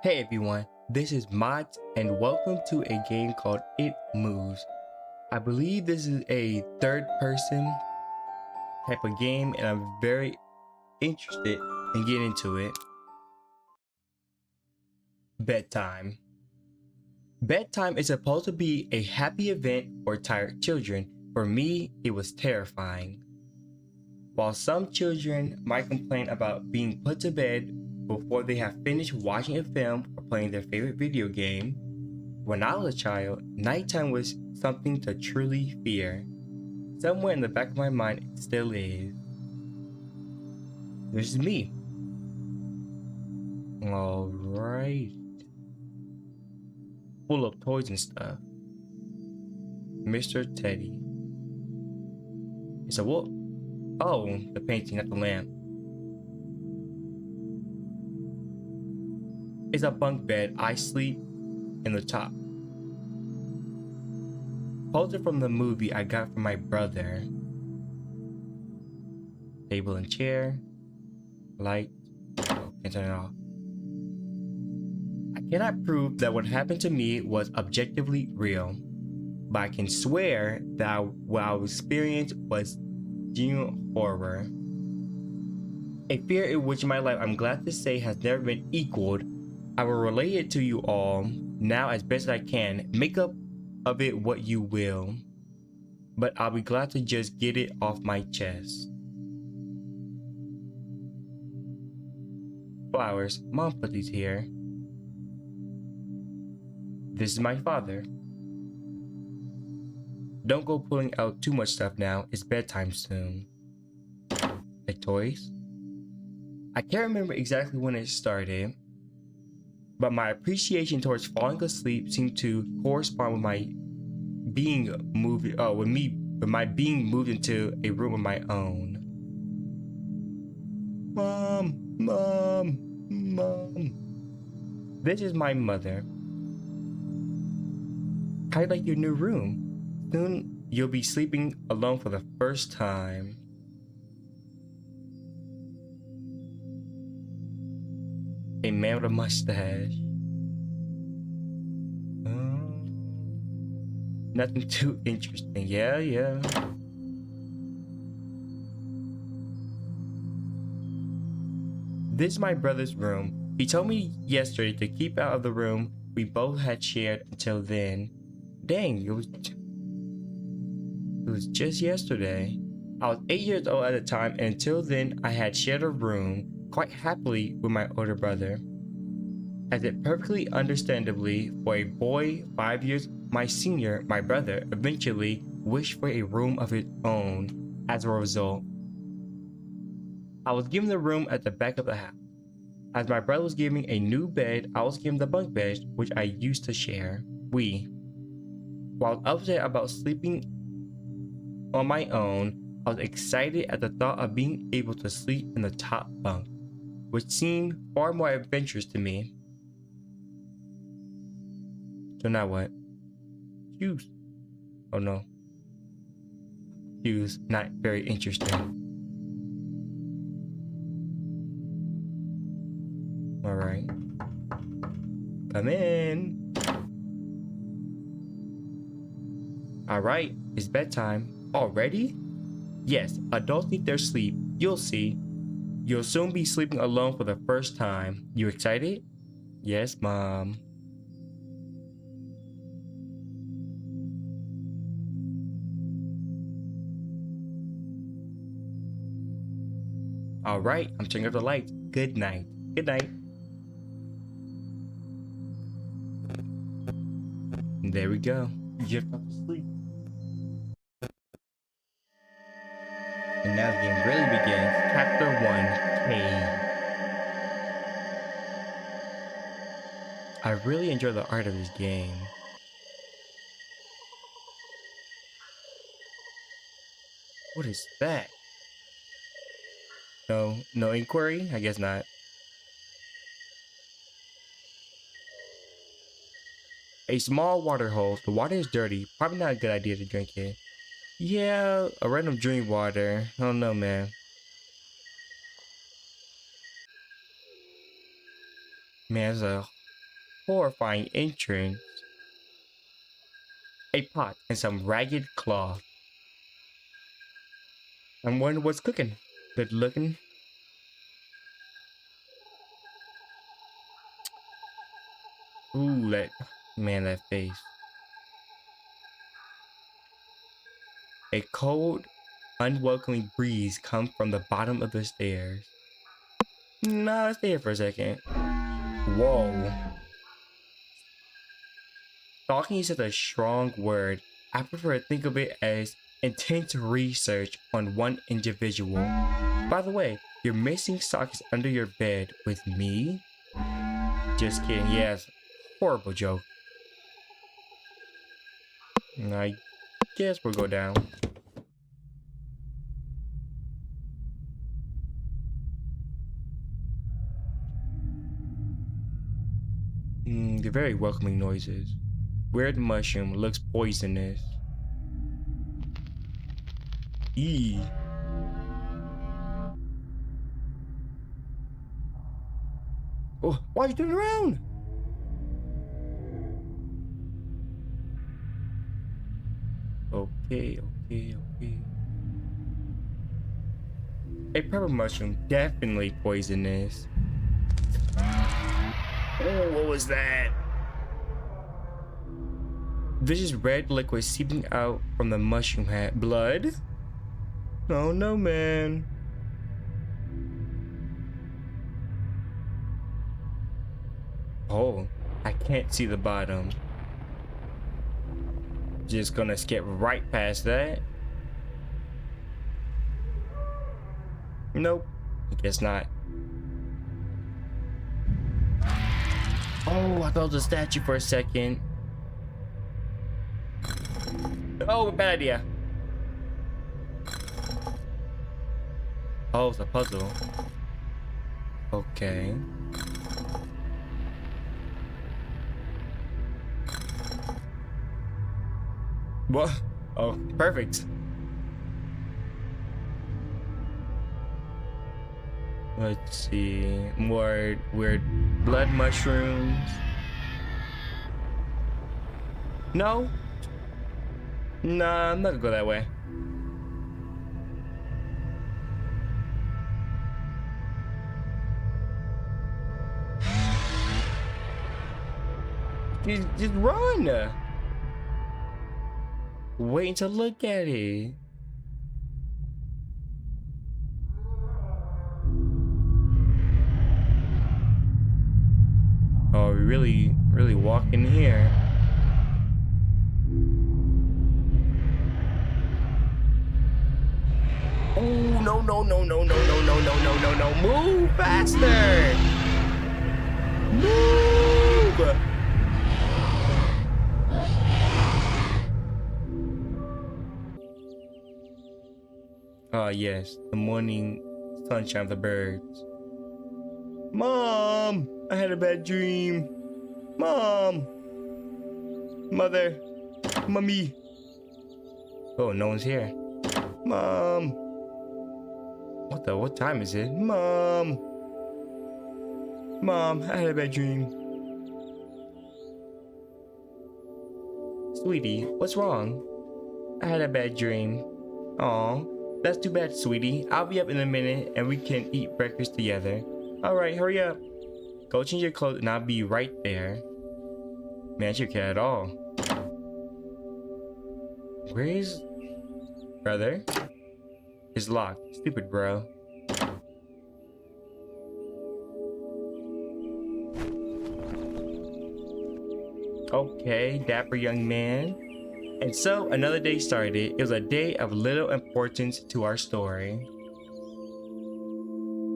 Hey everyone, this is Mods and welcome to a game called It Moves. I believe this is a third person type of game and I'm very interested in getting into it. Bedtime. Bedtime is supposed to be a happy event for tired children. For me, it was terrifying. While some children might complain about being put to bed before they have finished watching a film or playing their favorite video game, when I was a child, nighttime was something to truly fear. Somewhere in the back of my mind, it still is. This is me. Alright. Full of toys and stuff. Mr. Teddy. It's a wolf. Oh, the painting, not the lamp. It's a bunk bed. I sleep in the top. Poster from the movie I got from my brother. Table and chair. Light. Oh, can't turn it off. I cannot prove that what happened to me was objectively real, but I can swear that what I experienced was genuine horror. A fear in which my life, I'm glad to say, has never been equaled. I will relay it to you all now as best I can. Make up of it what you will, but I'll be glad to just get it off my chest. Flowers. Mom put these here. This is my father. Don't go pulling out too much stuff now. It's bedtime soon. Like toys? I can't remember exactly when it started, but my appreciation towards falling asleep seemed to correspond with my being moved with my being moved into a room of my own. Mom. This is my mother. I like your new room. Soon you'll be sleeping alone for the first time. A man with a mustache. Nothing too interesting. Yeah. This is my brother's room. He told me yesterday to keep out of the room we both had shared until then. Dang, it was just yesterday. I was 8 years old at the time, and until then I had shared a room quite happily with my older brother. As it perfectly understandably, for a boy 5 years my senior, my brother eventually wished for a room of his own. As a result, I was given the room at the back of the house. As my brother was giving a new bed, I was given the bunk bed which I used to share. While upset about sleeping on my own, I was excited at the thought of being able to sleep in the top bunk, which seemed far more adventurous to me. So now what? Shoes. Oh no. Shoes, not very interesting. Alright. Come in. Alright, it's bedtime. Already? Yes, adults need their sleep. You'll see. You'll soon be sleeping alone for the first time. You excited? Yes, Mom. Alright, I'm turning off the lights. Good night. Good night. And there we go. You just have to sleep. And now the game really begins. Chapter 1, Cave. I really enjoy the art of this game. What is that? No inquiry? I guess not. A small water hole. The water is dirty. Probably not a good idea to drink it. Yeah, a random drink water. I don't know, man. Man, there's a horrifying entrance. A pot and some ragged cloth. I'm wondering what's cooking. Good looking. Ooh, that face. A cold, unwelcoming breeze comes from the bottom of the stairs. Nah, let's stay here for a second. Whoa. Stalking is such a strong word. I prefer to think of it as intense research on one individual. By the way, your missing sock is under your bed with me? Just kidding, yes. Horrible joke. I guess we'll go down. They're very welcoming noises. Weird mushroom looks poisonous. Eee. Oh, why are you turning around? Okay. A purple mushroom, definitely poisonous. Oh, what was that? This is red liquid seeping out from the mushroom hat. Blood? Oh no, man. Oh, I can't see the bottom. Just gonna skip right past that. Nope, I guess not. Oh, I thought it was a statue for a second. Oh, bad idea. Oh, it's a puzzle. Okay. What? Oh, perfect. Let's see. More weird blood mushrooms. No? Nah, I'm not gonna go that way. Just run. Waiting to look at it. Oh, we really walking here. Oh, no. Move faster. Move. Ah, yes, the morning sunshine of the birds. Mom, I had a bad dream. Mom. Mother. Mummy. Oh, no one's here. Mom. What time is it? Mom. Mom, I had a bad dream. Sweetie, what's wrong? I had a bad dream. Aw, that's too bad, sweetie. I'll be up in a minute and we can eat breakfast together. Alright, hurry up. Go change your clothes and I'll be right there. Man, you care at all. Where is brother? It's locked. Stupid bro. Okay, dapper young man. And so another day started. It was a day of little importance to our story.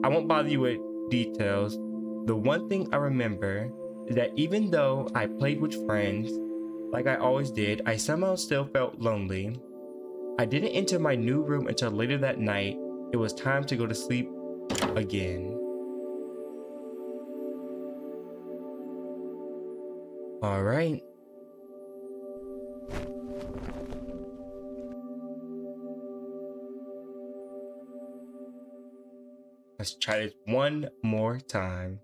I won't bother you with details. The one thing I remember is that even though I played with friends, like I always did, I somehow still felt lonely. I didn't enter my new room until later that night. It was time to go to sleep again. All right. Let's try this one more time.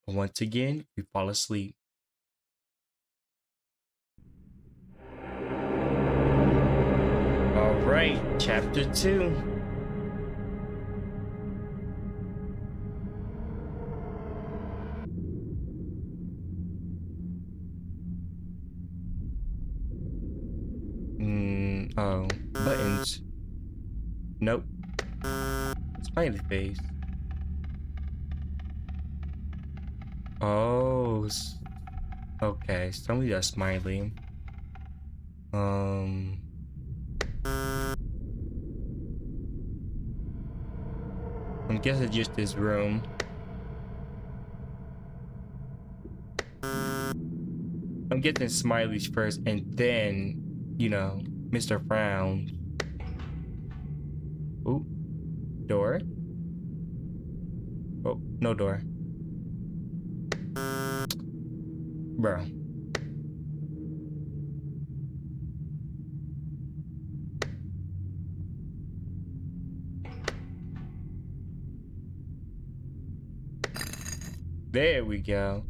Once again, we fall asleep. All right, chapter 2. Oh, buttons. Nope. Smiley face. Oh, okay. Somebody got smiley. I'm guessing just this room. I'm getting smileys first, and then, you know, Mr. Frown. Ooh, door. Oh, no door. Bro. There we go.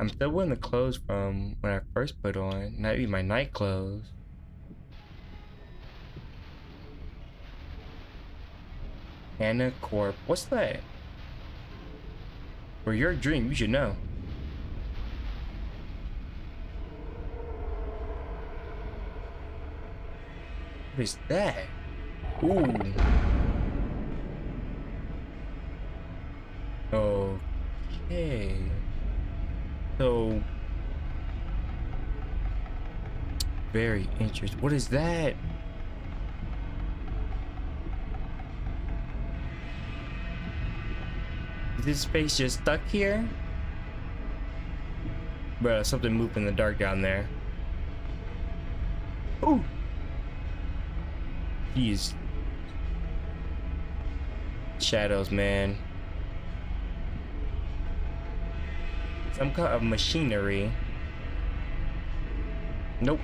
I'm still wearing the clothes from when I first put on, not even my night clothes. Anna Corp. What's that? For your dream, you should know. What is that? Ooh. Okay. So very interesting. What is that? Is this space just stuck here? Bro, something moved in the dark down there. Ooh. Jeez. Shadows, man. Some kind of machinery. Nope.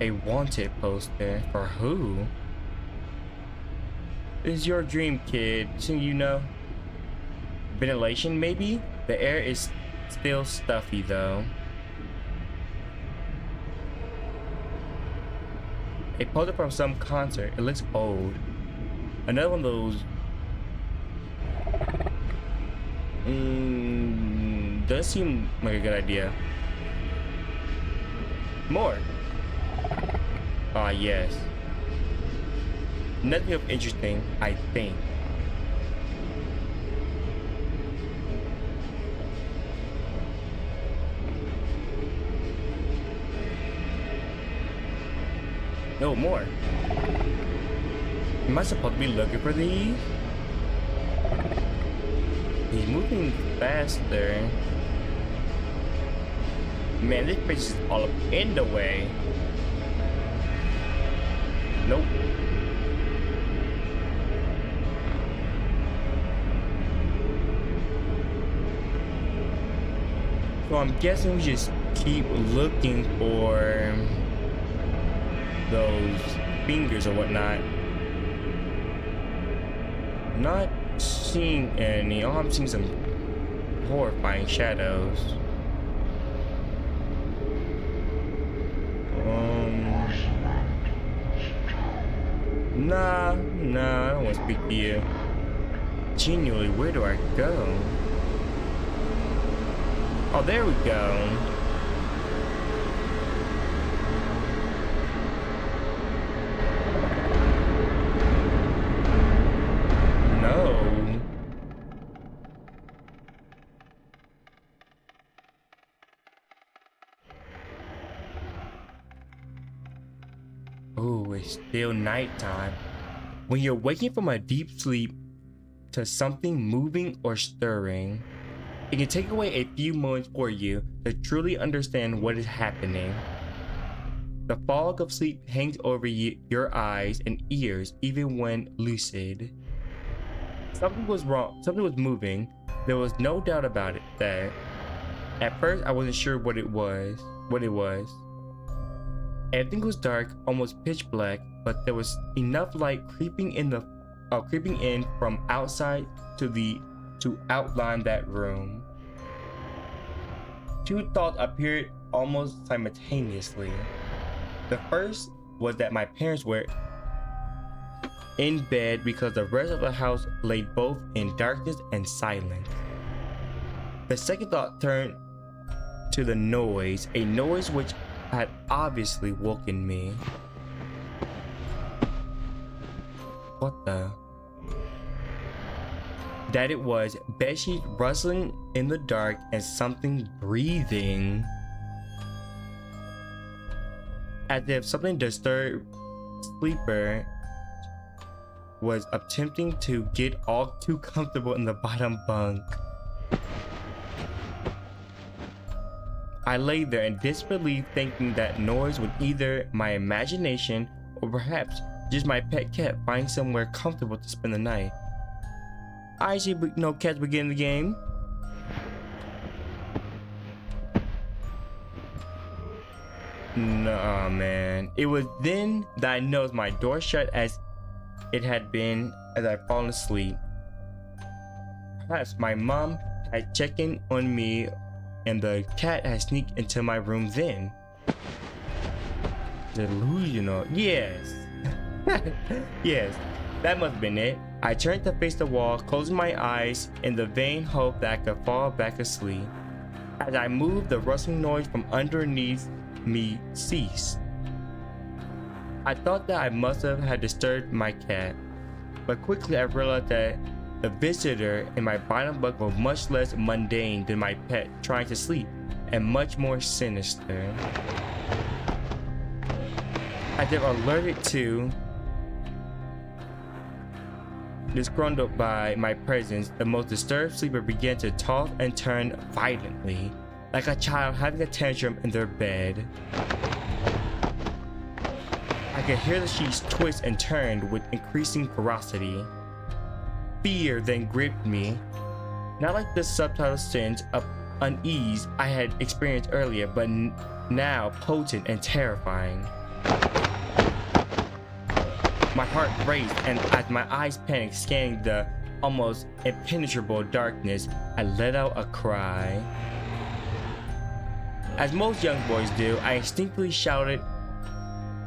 A wanted poster. For who? This is your dream, kid. So you know. Ventilation, maybe? The air is still stuffy, though. A poster from some concert. It looks old. Another one of those. Does seem like a good idea. More. Ah, yes. Nothing of interesting, I think. No more. Am I supposed to be looking for these? He's moving faster. Man, this place is all up in the way. Nope. So I'm guessing we just keep looking for those fingers or whatnot. Not seeing any. Oh, I'm seeing some horrifying shadows. Nah, I don't want to speak to you. Genuinely, where do I go? Oh, there we go. No. Oh, it's still nighttime. When you're waking from a deep sleep to something moving or stirring, it can take away a few moments for you to truly understand what is happening. The fog of sleep hangs over your eyes and ears even when lucid. Something was wrong, something was moving. There was no doubt about it that at first I wasn't sure what it was. Everything was dark, almost pitch black, but there was enough light creeping in from outside to the to outline that room. Two thoughts appeared almost simultaneously. The first was that my parents were in bed because the rest of the house lay both in darkness and silence. The second thought turned to the noise, a noise which had obviously woken me. What the? That it was bedsheet rustling in the dark and something breathing. As if something disturbed sleeper was attempting to get all too comfortable in the bottom bunk. I lay there in disbelief, thinking that noise was either my imagination or perhaps just my pet cat finding somewhere comfortable to spend the night. I see no cats begin the game. Nah, man. It was then that I noticed my door shut as it had been as I'd fallen asleep. Perhaps my mom had checked in on me and the cat had sneaked into my room then. Delusional. Yes. Yes, that must have been it. I turned to face the wall, closing my eyes in the vain hope that I could fall back asleep. As I moved, the rustling noise from underneath me ceased. I thought that I must have had disturbed my cat, but quickly I realized that the visitor in my bottom bunk was much less mundane than my pet trying to sleep, and much more sinister. As if alerted to, disgruntled by my presence, the most disturbed sleeper began to toss and turn violently, like a child having a tantrum in their bed. I could hear the sheets twist and turn with increasing ferocity. Fear then gripped me, not like the subtle sense of unease I had experienced earlier, but now potent and terrifying. My heart raced, and as my eyes panicked, scanning the almost impenetrable darkness, I let out a cry. As most young boys do, I instinctively shouted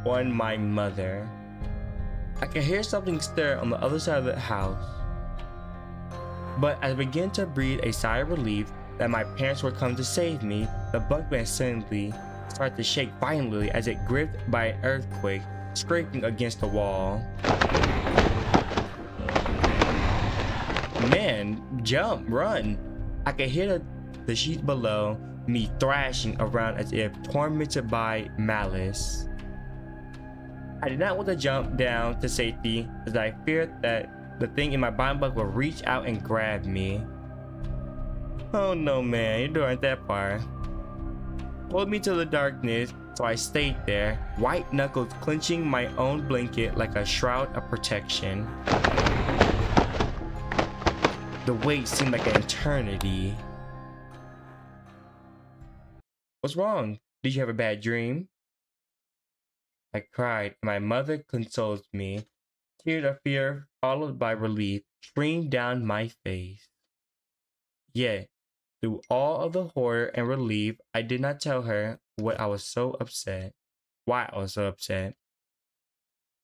on my mother. I could hear something stir on the other side of the house, but as I began to breathe a sigh of relief that my parents were come to save me, the bunk bed suddenly started to shake violently as it gripped by an earthquake, scraping against the wall. Man, jump, run! I could hear the sheets below me thrashing around as if tormented by malice. I did not want to jump down to safety as I feared that the thing in my bottom bunk would reach out and grab me. Oh no, man, your door ain't that far. Pulled me to the darkness, so I stayed there, white knuckles clenching my own blanket like a shroud of protection. The wait seemed like an eternity. What's wrong? Did you have a bad dream? I cried, and my mother consoled me. Tears of fear, followed by relief, streamed down my face. Yet, through all of the horror and relief, I did not tell her why I was so upset. I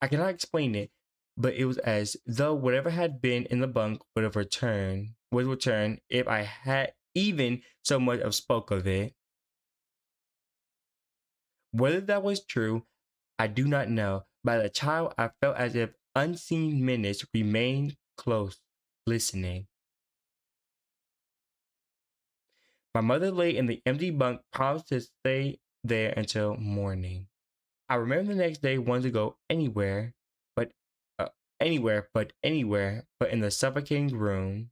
cannot explain it, but it was as though whatever had been in the bunk would return if I had even so much of spoke of it. Whether that was true, I do not know. By the child, I felt as if unseen minutes remained close, listening. My mother lay in the empty bunk, promised to stay there until morning. I remember the next day wanting to go anywhere but in the suffocating room.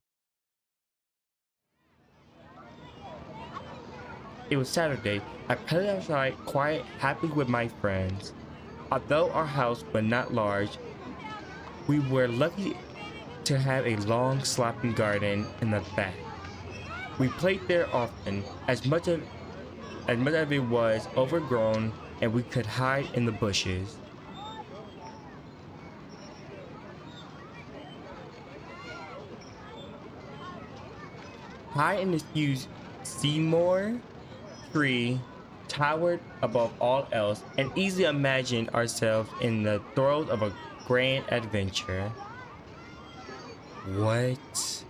It was Saturday. I played outside, quiet, happy with my friends. Although our house was not large, we were lucky to have a long sloping garden in the back. We played there often, as much of it was overgrown and we could hide in the bushes. High in this huge Seymour tree towered above all else, and easily imagined ourselves in the throes of a grand adventure. What?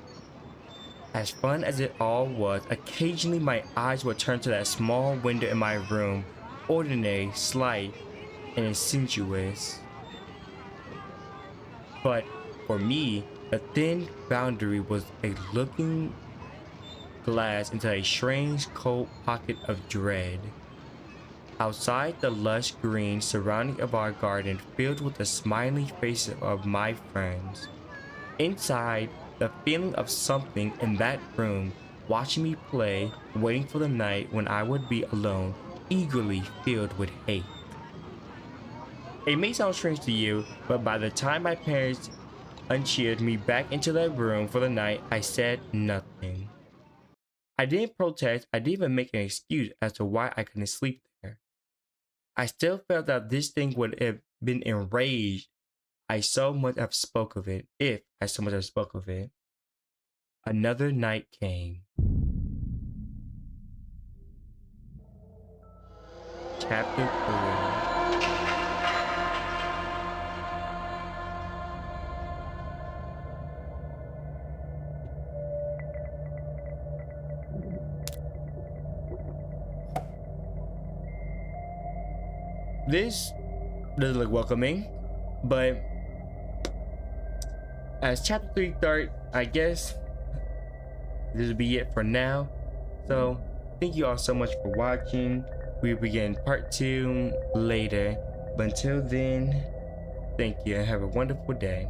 As fun as it all was, occasionally my eyes would turn to that small window in my room, ordinary, slight, and insidious. But for me, the thin boundary was a looking glass into a strange cold pocket of dread. Outside, the lush green surrounding of our garden filled with the smiling faces of my friends. Inside, the feeling of something in that room, watching me play, waiting for the night when I would be alone, eagerly filled with hate. It may sound strange to you, but by the time my parents ushered me back into that room for the night, I said nothing. I didn't protest, I didn't even make an excuse as to why I couldn't sleep there. I still felt that this thing would have been enraged I so much have spoke of it, if I so much have spoke of it. Another night came. Chapter 3. This doesn't look welcoming, but as chapter 3 starts, I guess this will be it for now. So thank you all so much for watching. We begin part 2 later, but until then, thank you and have a wonderful day.